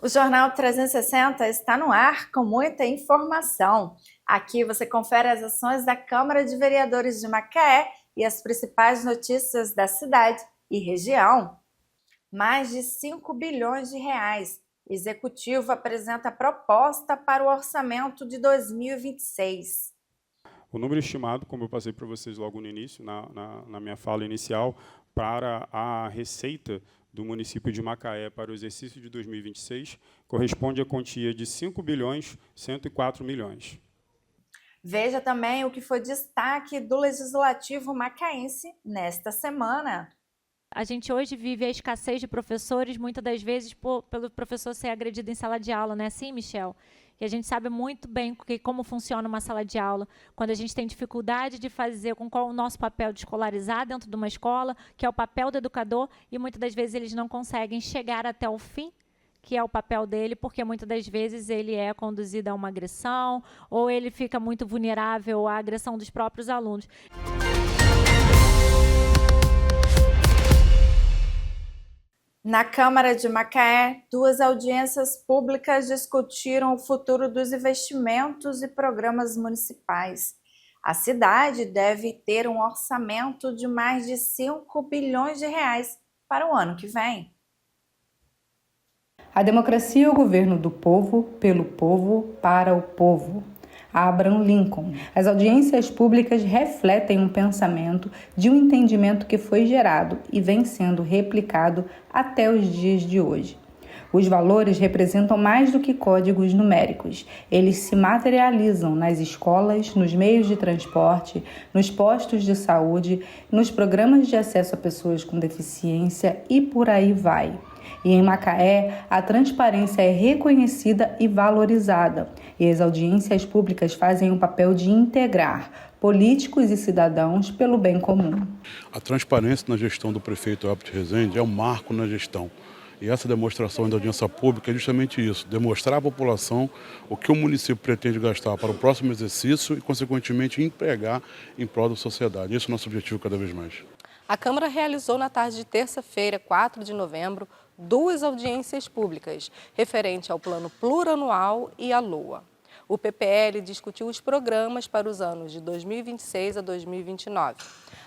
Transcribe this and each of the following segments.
O Jornal 360 está no ar com muita informação. Aqui você confere as ações da Câmara de Vereadores de Macaé e as principais notícias da cidade e região. Mais de 5 bilhões de reais. O Executivo apresenta proposta para o orçamento de 2026. O número estimado, como eu passei para vocês logo no início, na minha fala inicial, para a receita do município de Macaé para o exercício de 2026, corresponde à quantia de 5 bilhões 104 milhões. Veja também o que foi destaque do Legislativo macaense nesta semana. A gente hoje vive a escassez de professores, muitas das vezes pelo professor ser agredido em sala de aula, não é assim, Michel? E a gente sabe muito bem como funciona uma sala de aula, quando a gente tem dificuldade de fazer com qual o nosso papel de escolarizar dentro de uma escola, que é o papel do educador, e muitas das vezes eles não conseguem chegar até o fim, que é o papel dele, porque muitas das vezes ele é conduzido a uma agressão, ou ele fica muito vulnerável à agressão dos próprios alunos. Na Câmara de Macaé, 2 audiências públicas discutiram o futuro dos investimentos e programas municipais. A cidade deve ter um orçamento de mais de 5 bilhões de reais para o ano que vem. A democracia é o governo do povo, pelo povo, para o povo. Abraham Lincoln. As audiências públicas refletem um pensamento de um entendimento que foi gerado e vem sendo replicado até os dias de hoje. Os valores representam mais do que códigos numéricos. Eles se materializam nas escolas, nos meios de transporte, nos postos de saúde, nos programas de acesso a pessoas com deficiência e por aí vai. E em Macaé, a transparência é reconhecida e valorizada, e as audiências públicas fazem o papel de integrar políticos e cidadãos pelo bem comum. A transparência na gestão do prefeito Herbert Rezende é um marco na gestão. E essa demonstração da audiência pública é justamente isso, demonstrar à população o que o município pretende gastar para o próximo exercício e, consequentemente, empregar em prol da sociedade. Esse é o nosso objetivo cada vez mais. A Câmara realizou na tarde de terça-feira, 4 de novembro, 2 audiências públicas, referente ao Plano Plurianual e à LOA. O PPL discutiu os programas para os anos de 2026 a 2029.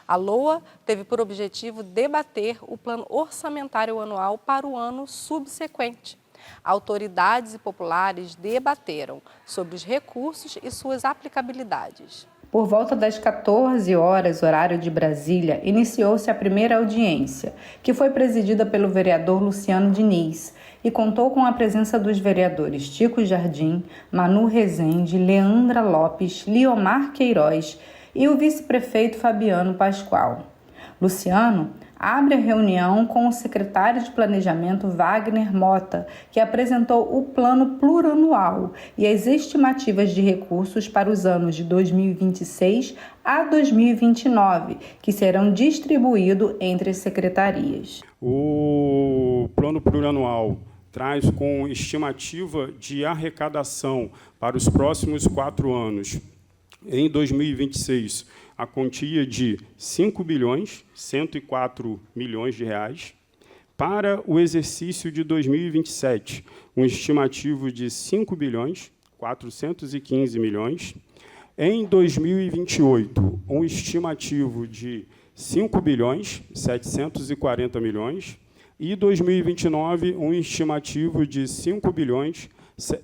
A LOA teve por objetivo debater o plano orçamentário anual para o ano subsequente. Autoridades e populares debateram sobre os recursos e suas aplicabilidades. Por volta das 14 horas, horário de Brasília, iniciou-se a primeira audiência, que foi presidida pelo vereador Luciano Diniz e contou com a presença dos vereadores Tico Jardim, Manu Rezende, Leandra Lopes, Liomar Queiroz e o vice-prefeito Fabiano Pascoal. Luciano abre a reunião com o secretário de Planejamento Wagner Mota, que apresentou o plano plurianual e as estimativas de recursos para os anos de 2026 a 2029, que serão distribuídos entre as secretarias. O plano plurianual traz com estimativa de arrecadação para os próximos 4 anos. Em 2026, a quantia de 5 bilhões 104 milhões de reais. Para o exercício de 2027, um estimativo de 5 bilhões 415 milhões. Em 2028, um estimativo de 5 bilhões 740 milhões. E 2029, um estimativo de 5 bilhões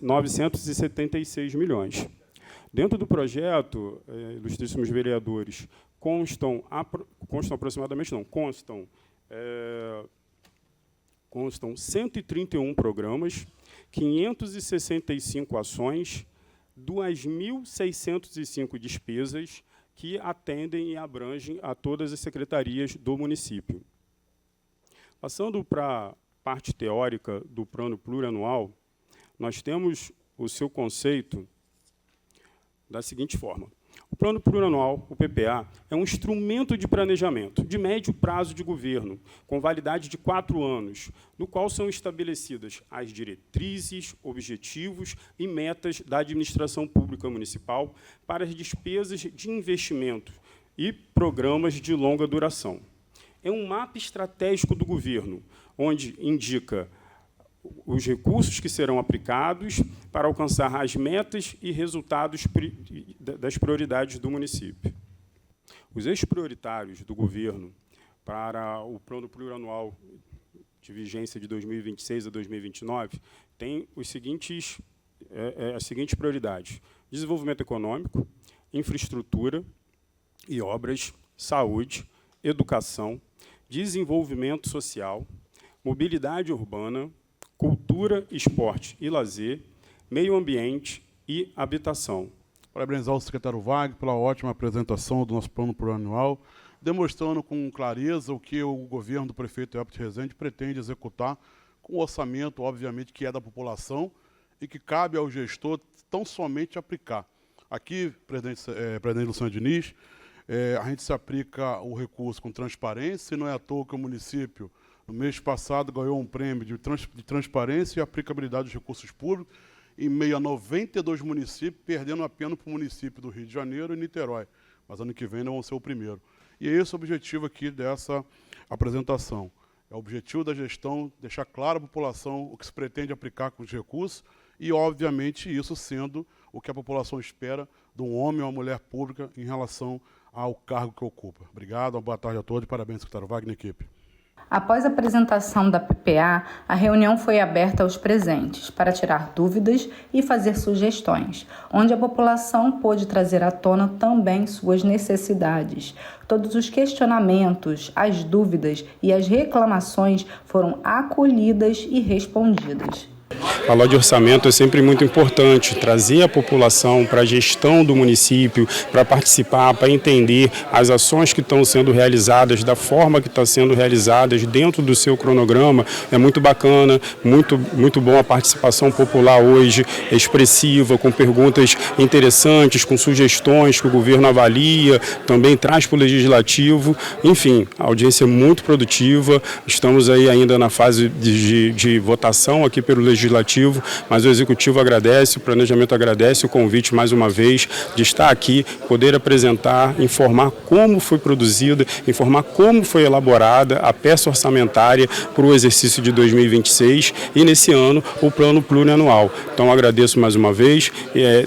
976 milhões. Dentro do projeto, ilustríssimos vereadores, constam aproximadamente, não, constam 131 programas, 565 ações, 2.605 despesas que atendem e abrangem a todas as secretarias do município. Passando para a parte teórica do plano plurianual, nós temos o seu conceito da seguinte forma. O Plano Plurianual, o PPA, é um instrumento de planejamento de médio prazo de governo, com validade de 4 anos, no qual são estabelecidas as diretrizes, objetivos e metas da administração pública municipal para as despesas de investimento e programas de longa duração. É um mapa estratégico do governo, onde indica os recursos que serão aplicados para alcançar as metas e resultados das prioridades do município. Os eixos prioritários do governo para o Plano Plurianual de vigência de 2026 a 2029 têm as seguintes prioridades: desenvolvimento econômico, infraestrutura e obras, saúde, educação, desenvolvimento social, mobilidade urbana, cultura, esporte e lazer, meio ambiente e habitação. Parabenizar o secretário Wagner pela ótima apresentação do nosso plano plurianual, demonstrando com clareza o que o governo do prefeito Herbert Rezende pretende executar com o orçamento, obviamente, que é da população e que cabe ao gestor tão somente aplicar. Aqui, presidente Luciano Diniz, a gente se aplica o recurso com transparência, e não é à toa que o município, no mês passado, ganhou um prêmio de transparência e aplicabilidade dos recursos públicos, em meio a 92 municípios, perdendo apenas para o município do Rio de Janeiro e Niterói. Mas ano que vem não vão ser o primeiro. E é esse o objetivo aqui dessa apresentação. É o objetivo da gestão, deixar claro à população o que se pretende aplicar com os recursos e, obviamente, isso sendo o que a população espera de um homem ou uma mulher pública em relação ao cargo que ocupa. Obrigado, uma boa tarde a todos e parabéns, secretário Wagner e equipe. Após a apresentação da PPA, a reunião foi aberta aos presentes para tirar dúvidas e fazer sugestões, onde a população pôde trazer à tona também suas necessidades. Todos os questionamentos, as dúvidas e as reclamações foram acolhidas e respondidas. Falar de orçamento é sempre muito importante, trazer a população para a gestão do município, para participar, para entender as ações que estão sendo realizadas, da forma que estão sendo realizadas dentro do seu cronograma. É muito bacana, muito bom a participação popular hoje, expressiva, com perguntas interessantes, com sugestões que o governo avalia, também traz para o legislativo. Enfim, a audiência é muito produtiva, estamos aí ainda na fase de votação aqui pelo legislativo, mas o executivo agradece, o planejamento agradece o convite mais uma vez de estar aqui, poder apresentar, informar como foi produzida, informar como foi elaborada a peça orçamentária para o exercício de 2026 e nesse ano o plano plurianual. Então agradeço mais uma vez,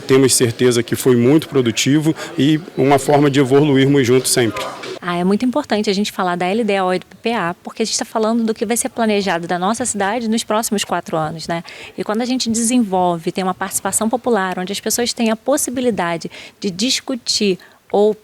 temos certeza que foi muito produtivo e uma forma de evoluirmos juntos sempre. É muito importante a gente falar da LDO e do PPA, porque a gente está falando do que vai ser planejado da nossa cidade nos próximos 4 anos, né? E quando a gente desenvolve, tem uma participação popular, onde as pessoas têm a possibilidade de discutir ou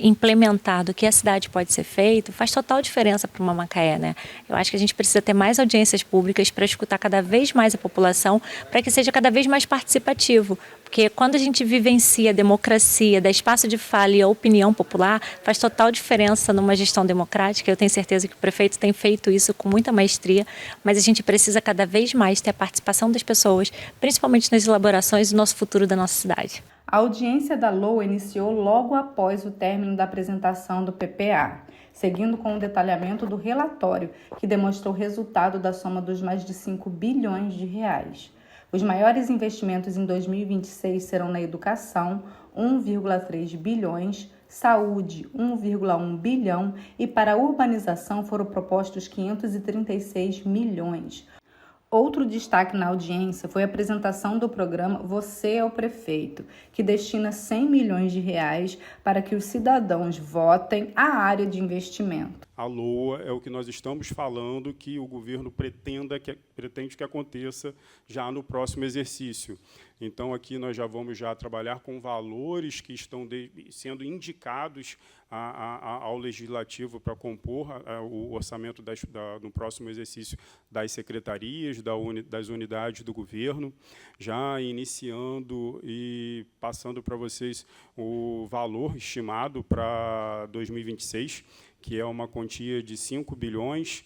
implementar do que a cidade pode ser feito, faz total diferença para uma Macaé, né? Eu acho que a gente precisa ter mais audiências públicas para escutar cada vez mais a população, para que seja cada vez mais participativo, porque quando a gente vivencia a democracia, dá espaço de fala e a opinião popular, faz total diferença numa gestão democrática. Eu tenho certeza que o prefeito tem feito isso com muita maestria, mas a gente precisa cada vez mais ter a participação das pessoas, principalmente nas elaborações do nosso futuro da nossa cidade. A audiência da LOA iniciou logo após o término da apresentação do PPA, seguindo com o detalhamento do relatório, que demonstrou o resultado da soma dos mais de 5 bilhões de reais. Os maiores investimentos em 2026 serão na educação, 1,3 bilhões, saúde, 1,1 bilhão e para a urbanização foram propostos 536 milhões. Outro destaque na audiência foi a apresentação do programa Você é o Prefeito, que destina 100 milhões de reais para que os cidadãos votem a área de investimento. A LOA é o que nós estamos falando que o governo pretende que aconteça já no próximo exercício. Então, aqui nós já vamos trabalhar com valores que estão sendo indicados ao Legislativo para compor o orçamento no próximo exercício das secretarias, das unidades do governo, já iniciando e passando para vocês o valor estimado para 2026, que é uma quantia de 5 bilhões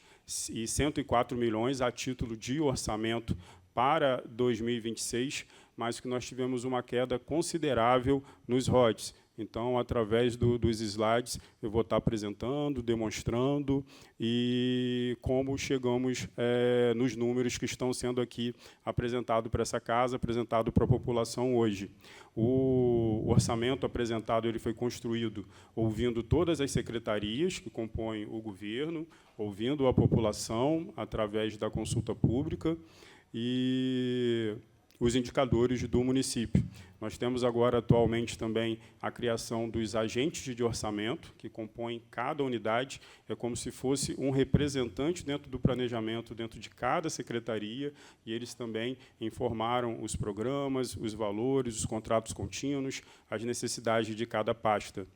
e 104 milhões a título de orçamento para 2026, mas que nós tivemos uma queda considerável nos RODs. Então, através dos slides, eu vou estar apresentando, demonstrando e como chegamos nos números que estão sendo aqui apresentados para essa casa, apresentado para a população hoje. O orçamento apresentado ele foi construído ouvindo todas as secretarias que compõem o governo, ouvindo a população através da consulta pública, e os indicadores do município. Nós temos agora, atualmente, também a criação dos agentes de orçamento, que compõem cada unidade, é como se fosse um representante dentro do planejamento, dentro de cada secretaria, e eles também informaram os programas, os valores, os contratos contínuos, as necessidades de cada pasta.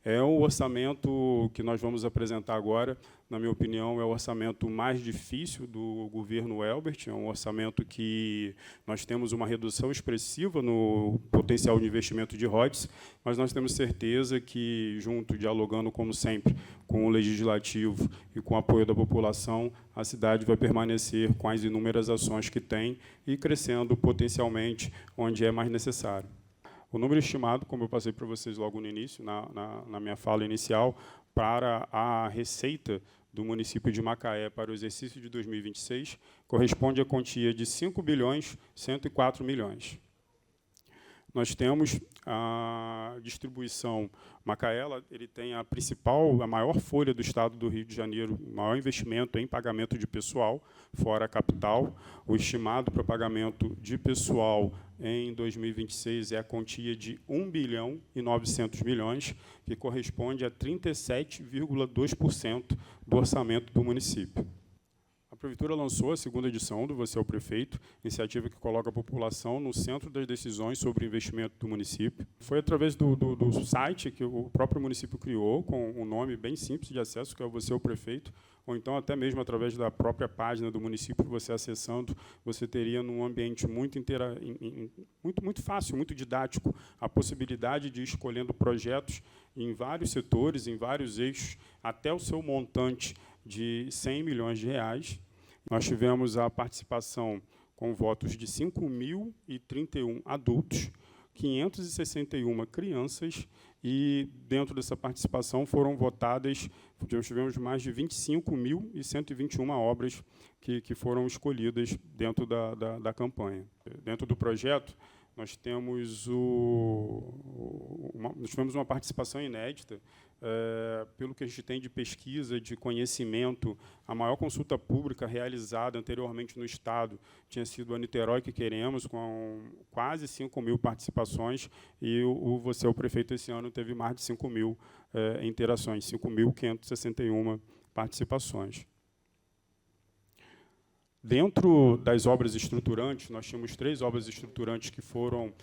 É o orçamento que nós vamos apresentar agora, na minha opinião, é o orçamento mais difícil do governo Elbert, é um orçamento que nós temos uma redução expressiva no potencial de investimento de RODES, mas nós temos certeza que, junto, dialogando, como sempre, com o Legislativo e com o apoio da população, a cidade vai permanecer com as inúmeras ações que tem e crescendo potencialmente onde é mais necessário. O número estimado, como eu passei para vocês logo no início, na minha fala inicial, para a receita do município de Macaé para o exercício de 2026, corresponde à quantia de 5.104 milhões. Nós temos a distribuição. Macaé, ele tem a maior folha do estado do Rio de Janeiro, o maior investimento em pagamento de pessoal, fora a capital. O estimado para pagamento de pessoal em 2026 é a quantia de 1.9 bilhões, que corresponde a 37,2% do orçamento do município. A Prefeitura lançou a segunda edição do Você é o Prefeito, iniciativa que coloca a população no centro das decisões sobre o investimento do município. Foi através do site que o próprio município criou, com um nome bem simples de acesso, que é o Você é o Prefeito, ou então até mesmo através da própria página do município, você acessando, você teria, num ambiente muito fácil, muito didático, a possibilidade de ir escolhendo projetos em vários setores, em vários eixos, até o seu montante de R$100 milhões. Nós tivemos a participação com votos de 5.031 adultos, 561 crianças, e, dentro dessa participação, foram votadas, nós tivemos mais de 25.121 obras que foram escolhidas dentro da campanha. Dentro do projeto, nós tivemos uma participação inédita, pelo que a gente tem de pesquisa, de conhecimento. A maior consulta pública realizada anteriormente no Estado tinha sido a Niterói que Queremos, com quase 5.000 participações, e o Você é o Prefeito esse ano teve mais de 5.000 interações, 5.561 participações. Dentro das obras estruturantes, nós tínhamos 3 obras estruturantes que foram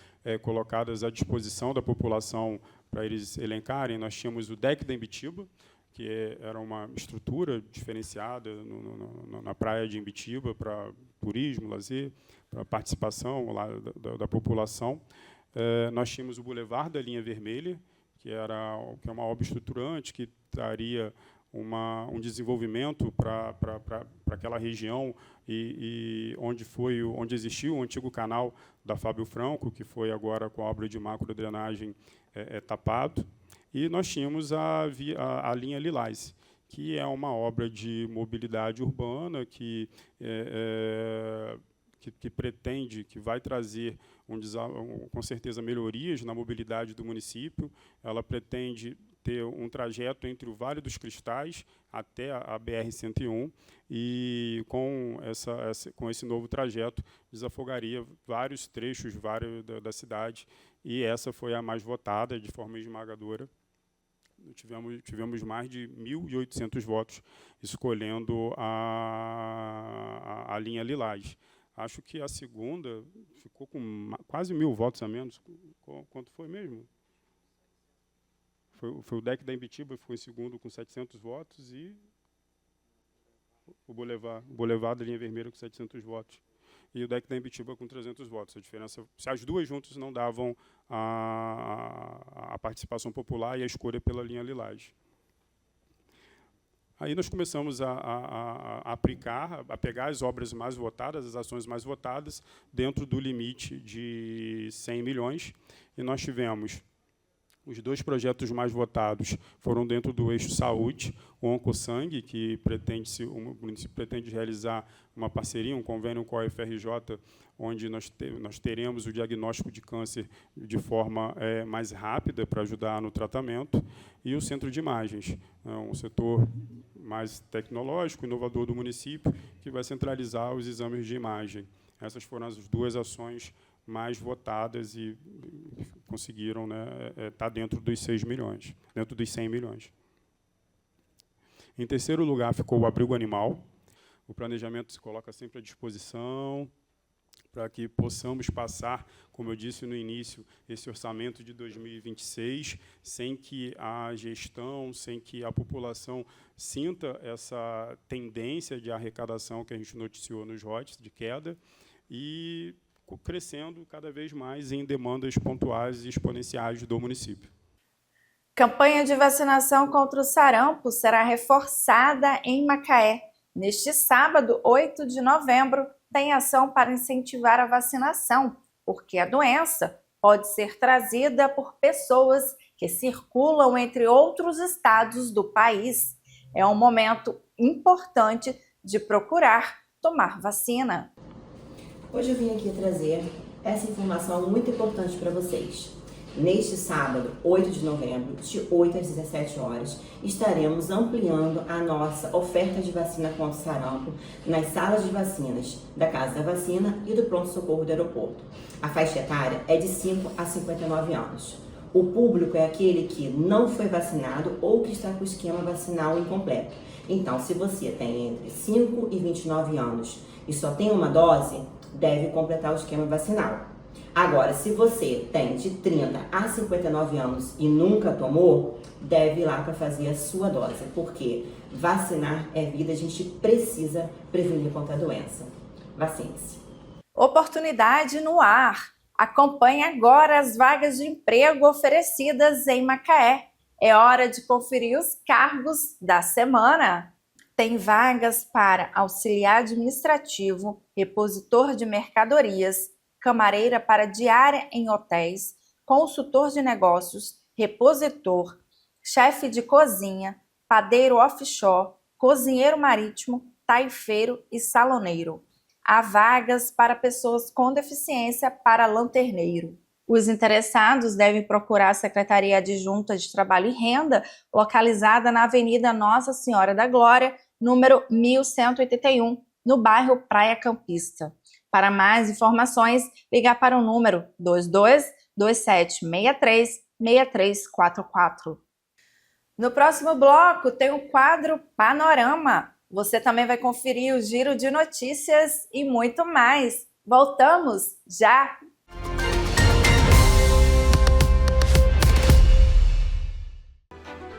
colocadas à disposição da população para eles elencarem. Nós tínhamos o deck da Imbitiba, que era uma estrutura diferenciada na praia de Imbitiba para turismo, lazer, para participação lá da população. Nós tínhamos o Boulevard da Linha Vermelha, que é uma obra estruturante que daria um desenvolvimento para aquela região e onde existiu o antigo canal da Fábio Franco, que foi agora com a obra de macrodrenagem tapado. E nós tínhamos a linha Lilás, que é uma obra de mobilidade urbana que pretende, que vai trazer, com certeza, melhorias na mobilidade do município. Ela pretende ter um trajeto entre o Vale dos Cristais até a BR-101, e com esse novo trajeto desafogaria vários trechos da cidade, e essa foi a mais votada de forma esmagadora. Tivemos mais de 1.800 votos escolhendo a linha Lilás. Acho que a segunda ficou com quase 1.000 votos a menos. Quanto foi mesmo? Foi o deck da Imbitiba, ficou em segundo com 700 votos, e o Boulevard da Linha Vermelha com 700 votos. E o deck da Imbitiba com 300 votos. A diferença, se as duas juntas não davam a participação popular e a escolha pela linha Lilás. Aí nós começamos a pegar as obras mais votadas, as ações mais votadas, dentro do limite de 100 milhões, e nós tivemos os 2 projetos mais votados foram dentro do eixo saúde, o OncoSangue, que o município pretende realizar uma parceria, um convênio com a UFRJ, onde nós teremos o diagnóstico de câncer de forma mais rápida para ajudar no tratamento, e o centro de imagens, um setor mais tecnológico, inovador do município, que vai centralizar os exames de imagem. Essas foram as 2 ações mais votadas e conseguiram, né, estar dentro dos 6 milhões, dentro dos 100 milhões. Em terceiro lugar ficou o abrigo animal. O planejamento se coloca sempre à disposição para que possamos passar, como eu disse no início, esse orçamento de 2026, sem que a gestão, sem que a população sinta essa tendência de arrecadação que a gente noticiou nos ROTs, de queda, e crescendo cada vez mais em demandas pontuais e exponenciais do município. Campanha de vacinação contra o sarampo será reforçada em Macaé. Neste sábado, 8 de novembro, tem ação para incentivar a vacinação, porque a doença pode ser trazida por pessoas que circulam entre outros estados do país. É um momento importante de procurar tomar vacina. Hoje eu vim aqui trazer essa informação muito importante para vocês. Neste sábado, 8 de novembro, de 8 às 17 horas, estaremos ampliando a nossa oferta de vacina contra o sarampo nas salas de vacinas da Casa da Vacina e do Pronto-Socorro do Aeroporto. A faixa etária é de 5 a 59 anos. O público é aquele que não foi vacinado ou que está com o esquema vacinal incompleto. Então, se você tem entre 5 e 29 anos e só tem uma dose, deve completar o esquema vacinal. Agora, se você tem de 30 a 59 anos e nunca tomou, deve ir lá para fazer a sua dose, porque vacinar é vida, a gente precisa prevenir contra a doença. Vacine-se. Oportunidade no ar. Acompanhe agora as vagas de emprego oferecidas em Macaé. É hora de conferir os cargos da semana. Tem vagas para auxiliar administrativo, repositor de mercadorias, camareira para diária em hotéis, consultor de negócios, repositor, chefe de cozinha, padeiro offshore, cozinheiro marítimo, taifeiro e saloneiro. Há vagas para pessoas com deficiência para lanterneiro. Os interessados devem procurar a Secretaria Adjunta de Trabalho e Renda, localizada na Avenida Nossa Senhora da Glória, número 1181, no bairro Praia Campista. Para mais informações, ligar para o número 22-2763-6344. No próximo bloco tem o quadro Panorama. Você também vai conferir o giro de notícias e muito mais. Voltamos já!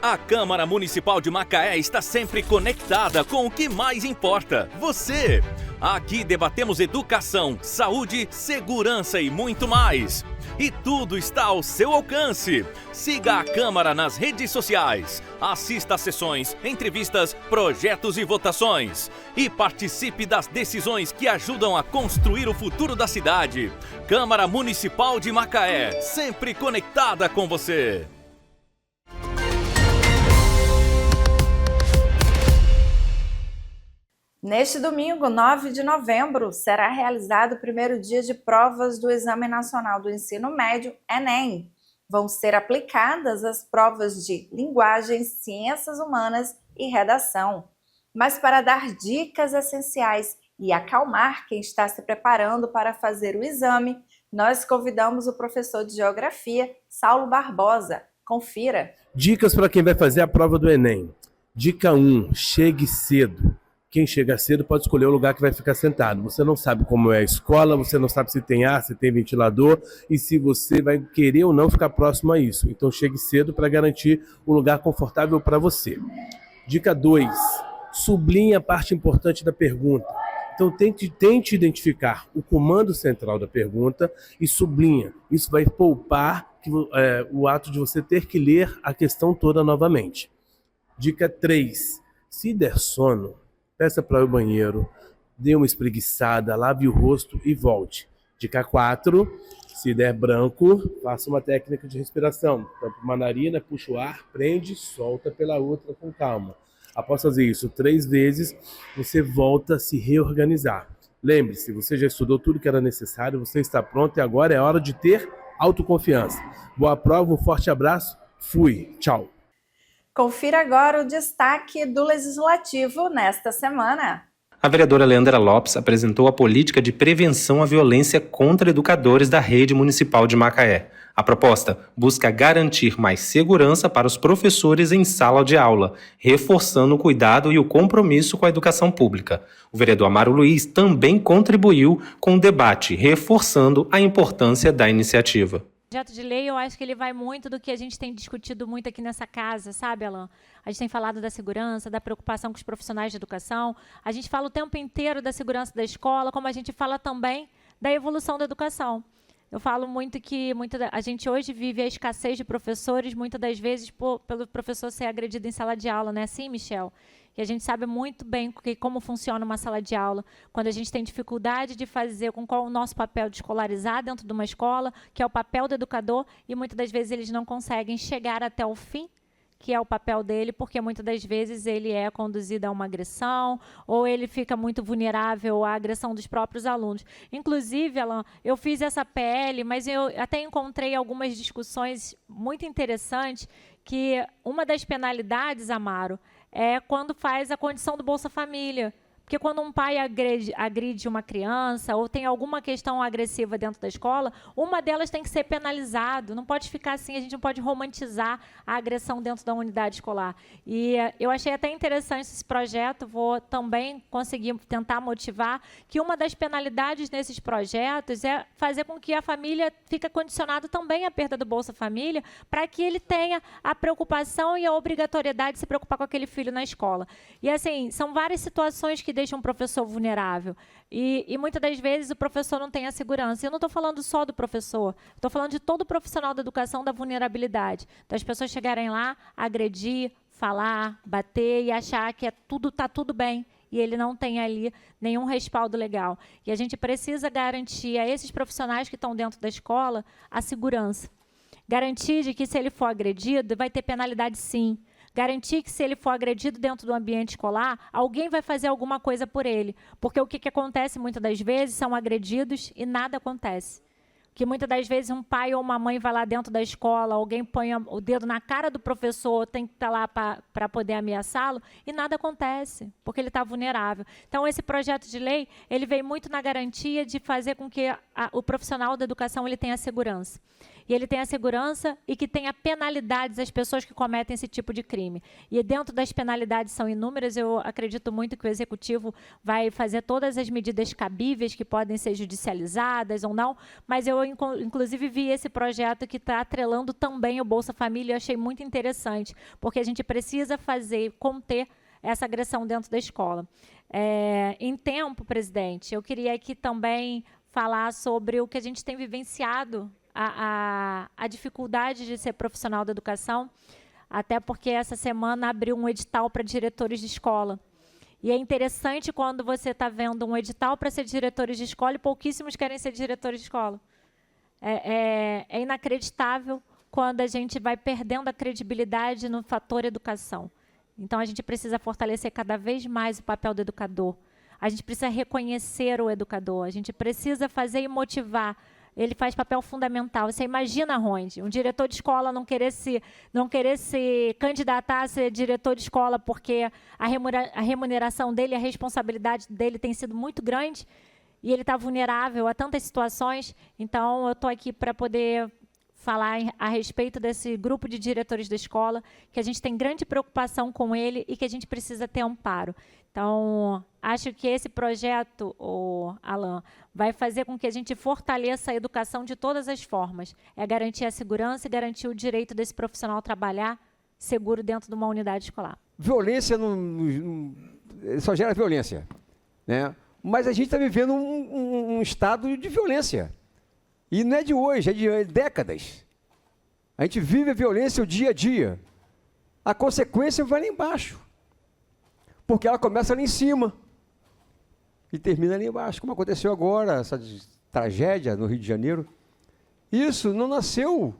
A Câmara Municipal de Macaé está sempre conectada com o que mais importa, você. Aqui debatemos educação, saúde, segurança e muito mais. E tudo está ao seu alcance. Siga a Câmara nas redes sociais. Assista a sessões, entrevistas, projetos e votações. E participe das decisões que ajudam a construir o futuro da cidade. Câmara Municipal de Macaé, sempre conectada com você. Neste domingo, 9 de novembro, será realizado o primeiro dia de provas do Exame Nacional do Ensino Médio, Enem. Vão ser aplicadas as provas de Linguagem, Ciências Humanas e Redação. Mas para dar dicas essenciais e acalmar quem está se preparando para fazer o exame, nós convidamos o professor de Geografia, Saulo Barbosa. Confira. Dicas para quem vai fazer a prova do Enem. Dica 1, chegue cedo. Quem chega cedo pode escolher o lugar que vai ficar sentado. Você não sabe como é a escola, você não sabe se tem ar, se tem ventilador e se você vai querer ou não ficar próximo a isso. Então chegue cedo para garantir um lugar confortável para você. Dica 2, sublinhe a parte importante da pergunta. Então tente identificar o comando central da pergunta e sublinha. Isso vai poupar o ato de você ter que ler a questão toda novamente. Dica 3, se der sono, peça para ir ao banheiro, dê uma espreguiçada, lave o rosto e volte. Dica 4, se der branco, faça uma técnica de respiração. Tampa uma narina, puxa o ar, prende, solta pela outra com calma. Após fazer isso 3 vezes, você volta a se reorganizar. Lembre-se, você já estudou tudo que era necessário, você está pronto e agora é hora de ter autoconfiança. Boa prova, um forte abraço, fui, tchau. Confira agora o destaque do Legislativo nesta semana. A vereadora Leandra Lopes apresentou a política de prevenção à violência contra educadores da rede municipal de Macaé. A proposta busca garantir mais segurança para os professores em sala de aula, reforçando o cuidado e o compromisso com a educação pública. O vereador Amaro Luiz também contribuiu com o debate, reforçando a importância da iniciativa. O projeto de lei, eu acho que ele vai muito do que a gente tem discutido muito aqui nessa casa, sabe, Alan? A gente tem falado da segurança, da preocupação com os profissionais de educação. A gente fala o tempo inteiro da segurança da escola, como a gente fala também da evolução da educação. Eu falo muito que a gente hoje vive a escassez de professores, muitas das vezes pelo professor ser agredido em sala de aula, não é assim, Michel? E a gente sabe muito bem como funciona uma sala de aula, quando a gente tem dificuldade de fazer com qual o nosso papel de escolarizar dentro de uma escola, que é o papel do educador, e muitas das vezes eles não conseguem chegar até o fim, que é o papel dele, porque muitas das vezes ele é conduzido a uma agressão, ou ele fica muito vulnerável à agressão dos próprios alunos. Inclusive, Alan, eu fiz essa PL, mas eu até encontrei algumas discussões muito interessantes, que uma das penalidades, Amaro, é quando faz a condição do Bolsa Família. Porque quando um pai agride uma criança ou tem alguma questão agressiva dentro da escola, uma delas tem que ser penalizado. Não pode ficar assim, a gente não pode romantizar a agressão dentro da unidade escolar. E eu achei até interessante esse projeto, vou também conseguir tentar motivar que uma das penalidades nesses projetos é fazer com que a família fique condicionada também à perda do Bolsa Família, para que ele tenha a preocupação e a obrigatoriedade de se preocupar com aquele filho na escola. E assim, são várias situações que deixa um professor vulnerável. E muitas das vezes o professor não tem a segurança. Eu não estou falando só do professor, estou falando de todo profissional da educação, da vulnerabilidade. Das pessoas chegarem lá, agredir, falar, bater e achar que está tudo bem. E ele não tem ali nenhum respaldo legal. E a gente precisa garantir a esses profissionais que estão dentro da escola a segurança. Garantir de que, se ele for agredido, vai ter penalidade, sim. Garantir que, se ele for agredido dentro do ambiente escolar, alguém vai fazer alguma coisa por ele. Porque o que acontece muitas das vezes são agredidos e nada acontece. Que muitas das vezes um pai ou uma mãe vai lá dentro da escola, alguém põe o dedo na cara do professor, tem que estar lá para poder ameaçá-lo, e nada acontece, porque ele está vulnerável. Então, esse projeto de lei, ele vem muito na garantia de fazer com que o profissional da educação ele tenha segurança. E ele tenha segurança e que tenha penalidades às pessoas que cometem esse tipo de crime. E dentro das penalidades são inúmeras, eu acredito muito que o Executivo vai fazer todas as medidas cabíveis que podem ser judicializadas ou não, mas eu, inclusive, vi esse projeto que está atrelando também o Bolsa Família, e achei muito interessante, porque a gente precisa conter essa agressão dentro da escola. Em tempo, presidente, eu queria aqui também falar sobre o que a gente tem vivenciado, a dificuldade de ser profissional da educação, até porque essa semana abriu um edital para diretores de escola. E é interessante quando você está vendo um edital para ser diretores de escola e pouquíssimos querem ser diretores de escola. É inacreditável quando a gente vai perdendo a credibilidade no fator educação. Então, a gente precisa fortalecer cada vez mais o papel do educador. A gente precisa reconhecer o educador. A gente precisa fazer e motivar. Ele faz papel fundamental. Você imagina, Ronde, um diretor de escola não querer se candidatar a ser diretor de escola porque a remuneração dele, a responsabilidade dele tem sido muito grande e ele está vulnerável a tantas situações. Então, eu estou aqui para poder falar a respeito desse grupo de diretores da escola, que a gente tem grande preocupação com ele e que a gente precisa ter amparo. Então, acho que esse projeto, Alan, vai fazer com que a gente fortaleça a educação de todas as formas. É garantir a segurança e garantir o direito desse profissional trabalhar seguro dentro de uma unidade escolar. Violência só gera violência, né? Mas a gente está vivendo um estado de violência. E não é de hoje, é de décadas. A gente vive a violência o dia a dia. A consequência vai lá embaixo. Porque ela começa lá em cima e termina ali embaixo, como aconteceu agora, essa tragédia no Rio de Janeiro. Isso não nasceu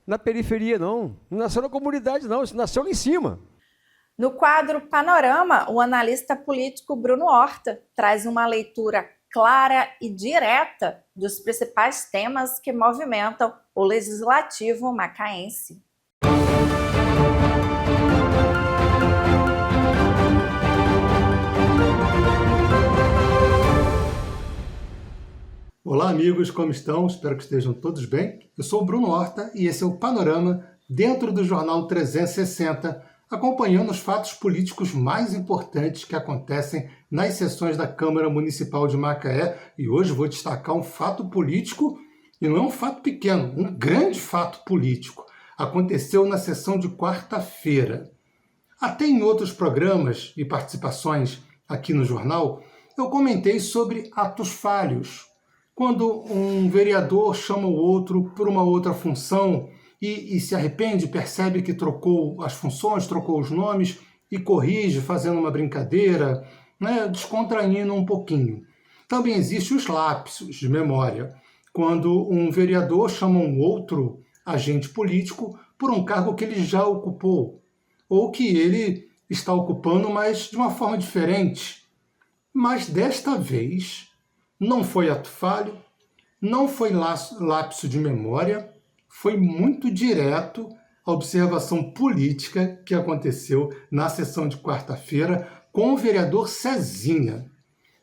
na periferia, não. Não nasceu na comunidade, não. Isso nasceu lá em cima. No quadro Panorama, o analista político Bruno Horta traz uma leitura clara e direta dos principais temas que movimentam o legislativo macaense. Olá amigos, como estão? Espero que estejam todos bem. Eu sou o Bruno Horta e esse é o Panorama dentro do Jornal 360, acompanhando os fatos políticos mais importantes que acontecem nas sessões da Câmara Municipal de Macaé. E hoje vou destacar um fato político, e não é um fato pequeno, um grande fato político. Aconteceu na sessão de quarta-feira. Até em outros programas e participações aqui no jornal, eu comentei sobre atos falhos. Quando um vereador chama o outro por uma outra função e se arrepende, percebe que trocou as funções, trocou os nomes e corrige fazendo uma brincadeira, né, descontraindo um pouquinho. Também existem os lapsos de memória, quando um vereador chama um outro agente político por um cargo que ele já ocupou, ou que ele está ocupando, mas de uma forma diferente. Mas desta vez não foi ato falho, não foi lapso de memória, foi muito direto a observação política que aconteceu na sessão de quarta-feira com o vereador Cezinha.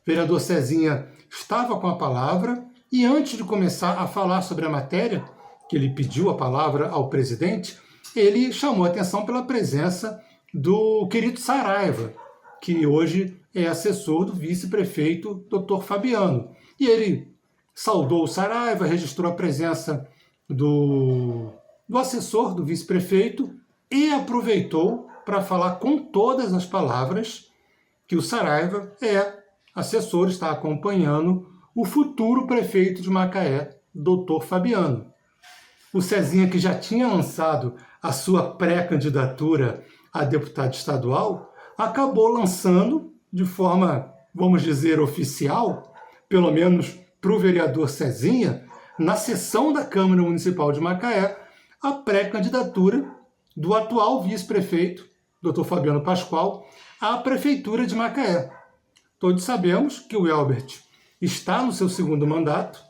O vereador Cezinha estava com a palavra e antes de começar a falar sobre a matéria, que ele pediu a palavra ao presidente, ele chamou a atenção pela presença do querido Saraiva, que hoje é assessor do vice-prefeito Dr. Fabiano. E ele saudou o Saraiva, registrou a presença do assessor do vice-prefeito e aproveitou para falar com todas as palavras que o Saraiva é assessor, está acompanhando o futuro prefeito de Macaé, Dr. Fabiano. O Cezinha, que já tinha lançado a sua pré-candidatura a deputado estadual, acabou lançando de forma, vamos dizer, oficial, pelo menos para o vereador Cezinha, na sessão da Câmara Municipal de Macaé, a pré-candidatura do atual vice-prefeito, Dr. Fabiano Pascoal, à Prefeitura de Macaé. Todos sabemos que o Elbert está no seu segundo mandato,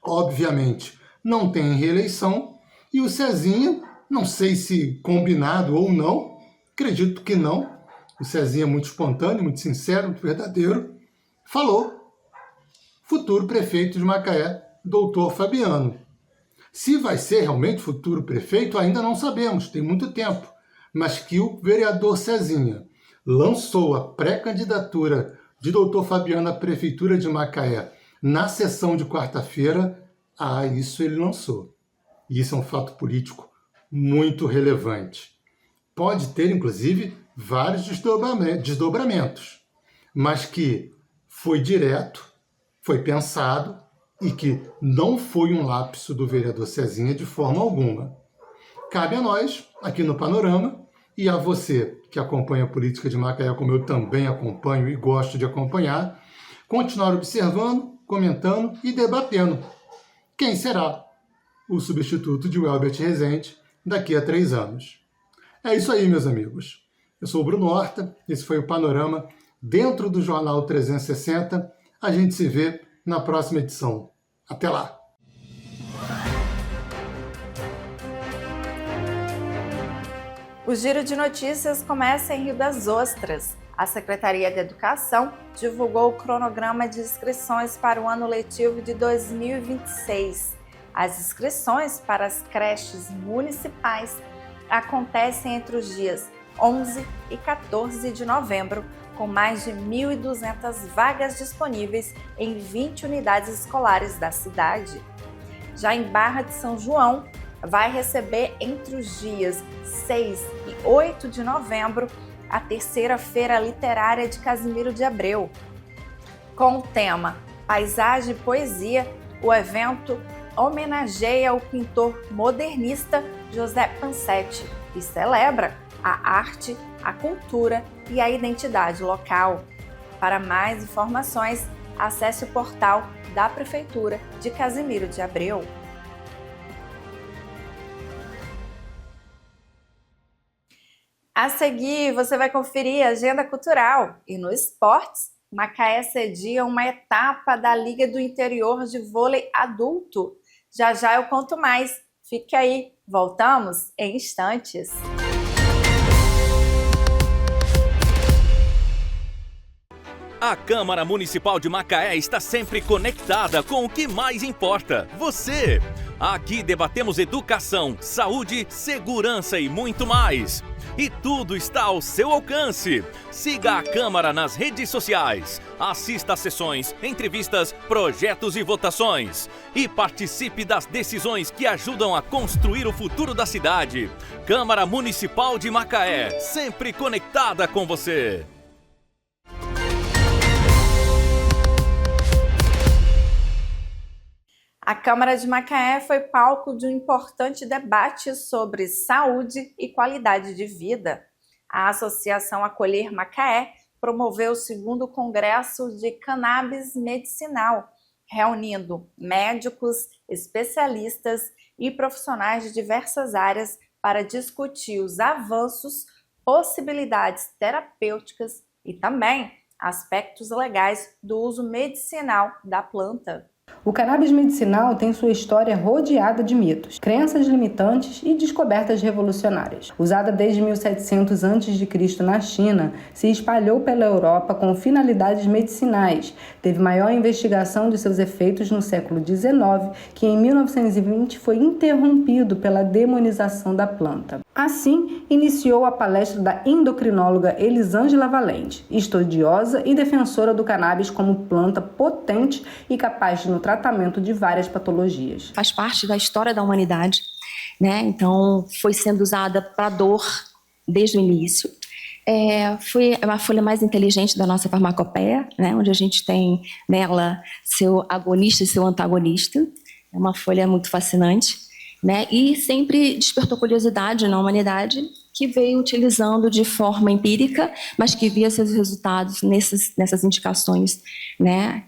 obviamente não tem reeleição, e o Cezinha, não sei se combinado ou não, acredito que não, o Cezinha é muito espontâneo, muito sincero, muito verdadeiro, falou: futuro prefeito de Macaé, Dr. Fabiano. Se vai ser realmente futuro prefeito, ainda não sabemos, tem muito tempo, mas que o vereador Cezinha lançou a pré-candidatura de Dr. Fabiano à Prefeitura de Macaé na sessão de quarta-feira, isso ele lançou. E isso é um fato político muito relevante. Pode ter, inclusive, vários desdobramentos, mas que foi direto, foi pensado e que não foi um lapso do vereador Cezinha de forma alguma. Cabe a nós, aqui no Panorama, e a você que acompanha a política de Macaé, como eu também acompanho e gosto de acompanhar, continuar observando, comentando e debatendo quem será o substituto de Elbert Rezende daqui a 3 anos. É isso aí, meus amigos. Eu sou o Bruno Horta, esse foi o Panorama dentro do Jornal 360. A gente se vê na próxima edição. Até lá! O Giro de Notícias começa em Rio das Ostras. A Secretaria de Educação divulgou o cronograma de inscrições para o ano letivo de 2026. As inscrições para as creches municipais acontecem entre os dias 11 e 14 de novembro, com mais de 1.200 vagas disponíveis em 20 unidades escolares da cidade. Já em Barra de São João, vai receber entre os dias 6 e 8 de novembro a terceira Feira Literária de Casimiro de Abreu. Com o tema Paisagem e Poesia, o evento homenageia o pintor modernista José Pansetti e celebra a arte, a cultura e a identidade local. Para mais informações, acesse o portal da Prefeitura de Casimiro de Abreu. A seguir, você vai conferir a agenda cultural e no esportes, Macaé cedia uma etapa da Liga do Interior de Vôlei Adulto. Já já eu conto mais. Fique aí, voltamos em instantes. A Câmara Municipal de Macaé está sempre conectada com o que mais importa, você. Aqui debatemos educação, saúde, segurança e muito mais. E tudo está ao seu alcance. Siga a Câmara nas redes sociais. Assista a sessões, entrevistas, projetos e votações. E participe das decisões que ajudam a construir o futuro da cidade. Câmara Municipal de Macaé, sempre conectada com você. A Câmara de Macaé foi palco de um importante debate sobre saúde e qualidade de vida. A Associação Acolher Macaé promoveu o 2º Congresso de Cannabis Medicinal, reunindo médicos, especialistas e profissionais de diversas áreas para discutir os avanços, possibilidades terapêuticas e também aspectos legais do uso medicinal da planta. O cannabis medicinal tem sua história rodeada de mitos, crenças limitantes e descobertas revolucionárias. Usada desde 1700 a.C. na China, se espalhou pela Europa com finalidades medicinais. Teve maior investigação de seus efeitos no século XIX, que em 1920 foi interrompido pela demonização da planta. Assim, iniciou a palestra da endocrinóloga Elisângela Valente, estudiosa e defensora do cannabis como planta potente e capaz de no tratamento de várias patologias. Faz parte da história da humanidade, né? Então foi sendo usada para dor desde o início. Foi uma folha mais inteligente da nossa farmacopeia, né? Onde a gente tem nela seu agonista e seu antagonista. É uma folha muito fascinante, né? E sempre despertou curiosidade na humanidade, que veio utilizando de forma empírica, mas que via seus resultados nessas indicações, né?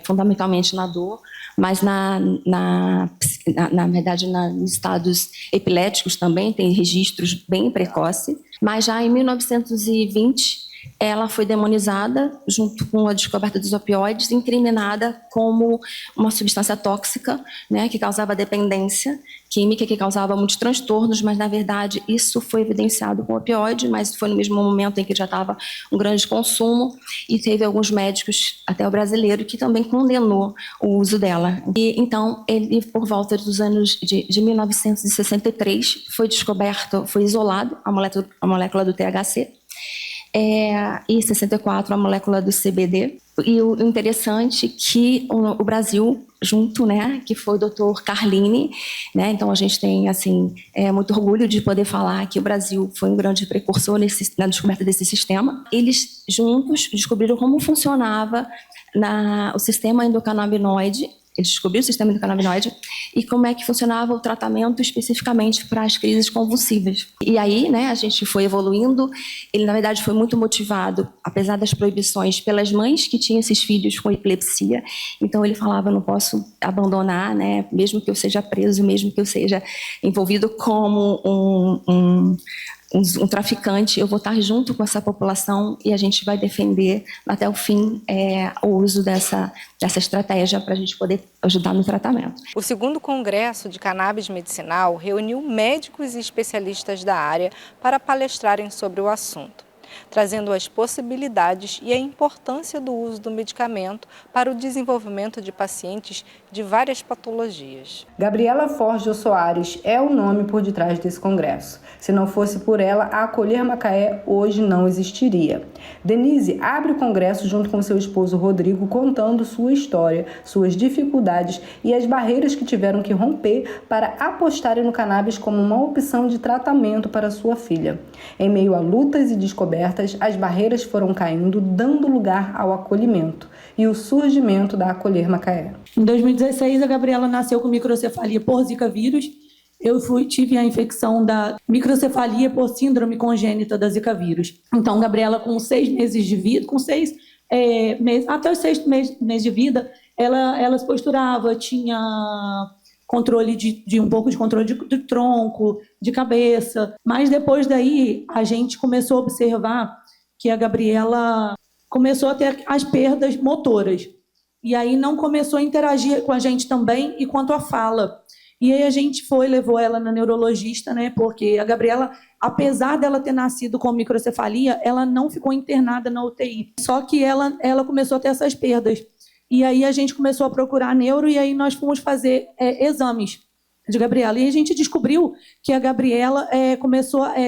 Fundamentalmente na dor, mas na verdade nos estados epiléticos também tem registros bem precoces. Mas já em 1920 ela foi demonizada junto com a descoberta dos opioides, incriminada como uma substância tóxica, né, que causava dependência química, que causava muitos transtornos, mas na verdade isso foi evidenciado com o opioide, mas foi no mesmo momento em que já estava um grande consumo e teve alguns médicos, até o brasileiro, que também condenou o uso dela. E então ele, por volta dos anos de 1963, foi descoberto, foi isolado a molécula do THC, e 64 a molécula do CBD. E o interessante é que o Brasil, junto, né, que foi o Dr. Carlini, né, então a gente tem assim muito orgulho de poder falar que o Brasil foi um grande precursor na descoberta desse sistema. Eles juntos descobriram como funcionava o sistema endocannabinoide. Eles descobriram o sistema endocannabinoide e como é que funcionava o tratamento especificamente para as crises convulsivas. E aí, né, a gente foi evoluindo. Ele, na verdade, foi muito motivado, apesar das proibições, pelas mães que tinham esses filhos com epilepsia. Então, ele falava, não posso abandonar, né, mesmo que eu seja preso, mesmo que eu seja envolvido como um traficante, eu vou estar junto com essa população e a gente vai defender até o fim o uso dessa estratégia para a gente poder ajudar no tratamento. O 2º Congresso de Cannabis Medicinal reuniu médicos e especialistas da área para palestrarem sobre o assunto, trazendo as possibilidades e a importância do uso do medicamento para o desenvolvimento de pacientes de várias patologias. Gabriela Forgio Soares é o nome por detrás desse congresso. Se não fosse por ela, a Acolher Macaé hoje não existiria. Denise abre o congresso junto com seu esposo Rodrigo, contando sua história, suas dificuldades e as barreiras que tiveram que romper para apostarem no cannabis como uma opção de tratamento para sua filha. Em meio a lutas e descobertas, as barreiras foram caindo, dando lugar ao acolhimento e o surgimento da Acolher Macaé. Em 2016, a Gabriela nasceu com microcefalia por Zika vírus. Eu tive a infecção da microcefalia por síndrome congênita da Zika vírus. Então, Gabriela, com 6 meses de vida, até os 6 meses de vida, ela se posturava, tinha controle de um pouco de controle de tronco, de cabeça. Mas depois daí, a gente começou a observar que a Gabriela começou a ter as perdas motoras. E aí não começou a interagir com a gente também e quanto à fala. E aí a gente levou ela na neurologista, né? Porque a Gabriela, apesar dela ter nascido com microcefalia, ela não ficou internada na UTI. Só que ela começou a ter essas perdas. E aí a gente começou a procurar neuro e aí nós fomos fazer exames de Gabriela. E a gente descobriu que a Gabriela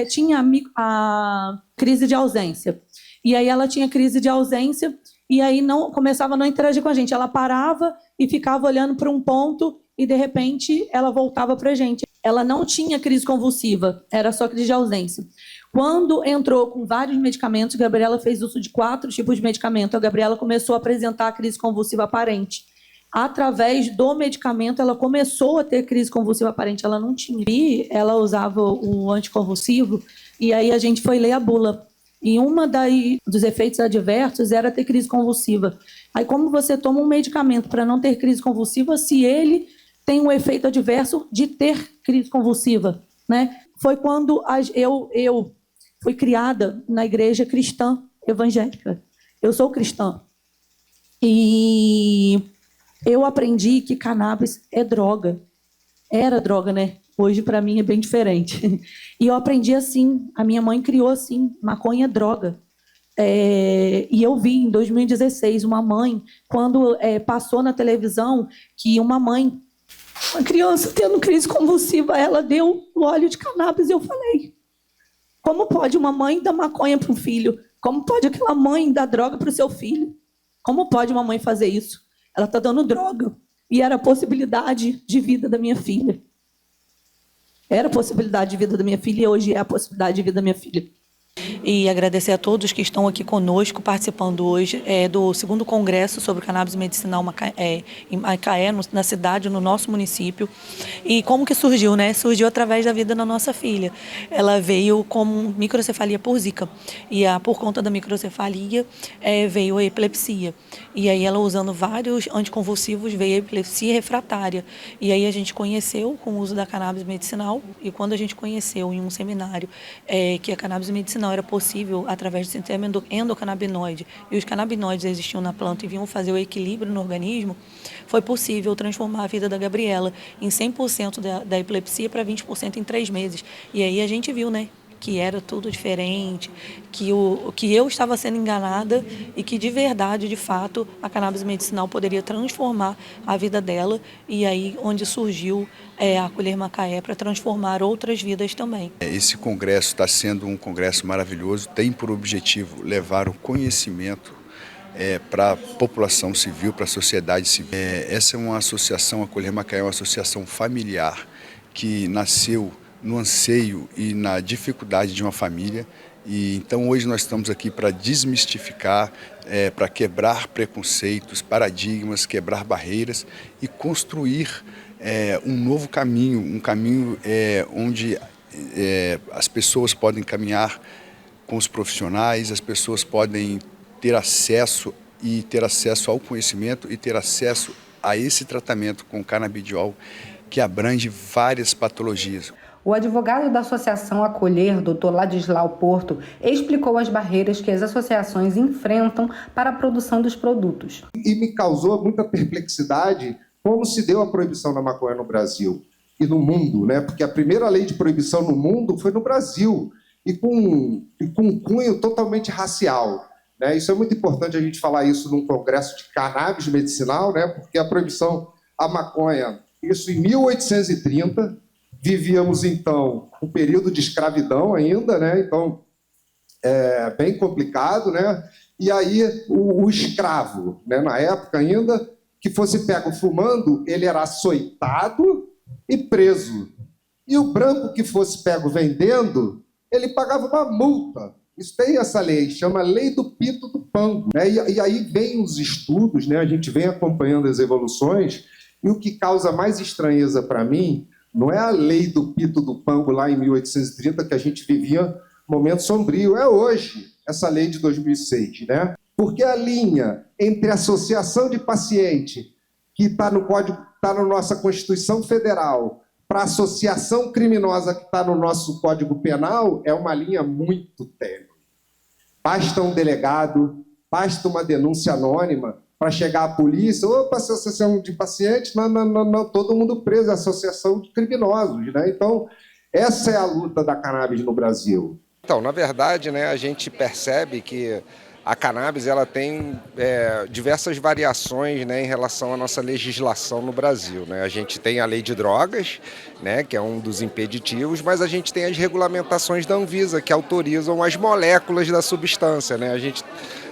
tinha a crise de ausência. E aí ela tinha crise de ausência e aí começava a não interagir com a gente. Ela parava e ficava olhando para um ponto e, de repente, ela voltava para a gente. Ela não tinha crise convulsiva, era só crise de ausência. Quando entrou com vários medicamentos, a Gabriela fez uso de 4 tipos de medicamento. A Gabriela começou a apresentar a crise convulsiva aparente. Através do medicamento, ela começou a ter crise convulsiva aparente. Ela não tinha. E ela usava o anticonvulsivo e aí a gente foi ler a bula. E uma dos efeitos adversos era ter crise convulsiva. Aí, como você toma um medicamento para não ter crise convulsiva, se ele tem um efeito adverso de ter crise convulsiva, né? Foi quando eu fui criada na igreja cristã evangélica. Eu sou cristã. E eu aprendi que cannabis é droga. Era droga, né? Hoje, para mim, é bem diferente. E eu aprendi assim. A minha mãe criou assim. Maconha é droga. E eu vi, em 2016, uma mãe, quando passou na televisão, que uma criança tendo crise convulsiva, ela deu o óleo de cannabis. E eu falei, como pode uma mãe dar maconha para um filho? Como pode aquela mãe dar droga para o seu filho? Como pode uma mãe fazer isso? Ela está dando droga. E era a possibilidade de vida da minha filha. Era a possibilidade de vida da minha filha e hoje é a possibilidade de vida da minha filha. E agradecer a todos que estão aqui conosco, participando hoje do 2º Congresso sobre Cannabis Medicinal em Macaé, na cidade, no nosso município. E como que surgiu, né? Surgiu através da vida da nossa filha. Ela veio com microcefalia por Zika. E por conta da microcefalia veio a epilepsia. E aí ela, usando vários anticonvulsivos, veio a epilepsia refratária. E aí a gente conheceu com o uso da cannabis medicinal. E quando a gente conheceu em um seminário que a cannabis medicinal era possível através do sistema endocannabinoide, e os canabinoides existiam na planta e vinham fazer o equilíbrio no organismo, foi possível transformar a vida da Gabriela em 100% da epilepsia para 20% em 3 meses. E aí a gente viu, né, que era tudo diferente, que eu estava sendo enganada e que de verdade, de fato, a cannabis medicinal poderia transformar a vida dela, e aí onde surgiu a Acolher Macaé para transformar outras vidas também. Esse congresso está sendo um congresso maravilhoso, tem por objetivo levar o conhecimento para a população civil, para a sociedade civil. Essa é uma associação, a Acolher Macaé é uma associação familiar que nasceu no anseio e na dificuldade de uma família. E então hoje nós estamos aqui para desmistificar, para quebrar preconceitos, paradigmas, quebrar barreiras e construir um novo caminho, um caminho onde as pessoas podem caminhar com os profissionais, as pessoas podem ter acesso ao conhecimento e ter acesso a esse tratamento com canabidiol que abrange várias patologias. O advogado da Associação Acolher, Dr. Ladislau Porto, explicou as barreiras que as associações enfrentam para a produção dos produtos. E me causou muita perplexidade como se deu a proibição da maconha no Brasil e no mundo, né? Porque a primeira lei de proibição no mundo foi no Brasil e com um cunho totalmente racial, né? Isso é muito importante a gente falar isso num congresso de cannabis medicinal, né? Porque a proibição à maconha, isso em 1830, vivíamos, então, um período de escravidão ainda, né? Então, bem complicado, né? E aí, o escravo, né? Na época ainda, que fosse pego fumando, ele era açoitado e preso. E o branco que fosse pego vendendo, ele pagava uma multa. Isso tem essa lei, chama Lei do Pito do Pango, né? E aí vem os estudos, né? A gente vem acompanhando as evoluções, e o que causa mais estranheza para mim não é a lei do pito do pango lá em 1830, que a gente vivia um momento sombrio. É hoje, essa lei de 2006, né? Porque a linha entre associação de paciente, que está no Código, está na nossa Constituição Federal, para associação criminosa que está no nosso Código Penal, é uma linha muito tênue. Basta um delegado, basta uma denúncia anônima para chegar à polícia, opa, associação de pacientes, não, todo mundo preso, associação de criminosos, né? Então, essa é a luta da cannabis no Brasil. Então, na verdade, né, a gente percebe que a cannabis ela tem diversas variações, né, em relação à nossa legislação no Brasil, né? A gente tem a lei de drogas, né, que é um dos impeditivos, mas a gente tem as regulamentações da Anvisa, que autorizam as moléculas da substância, né?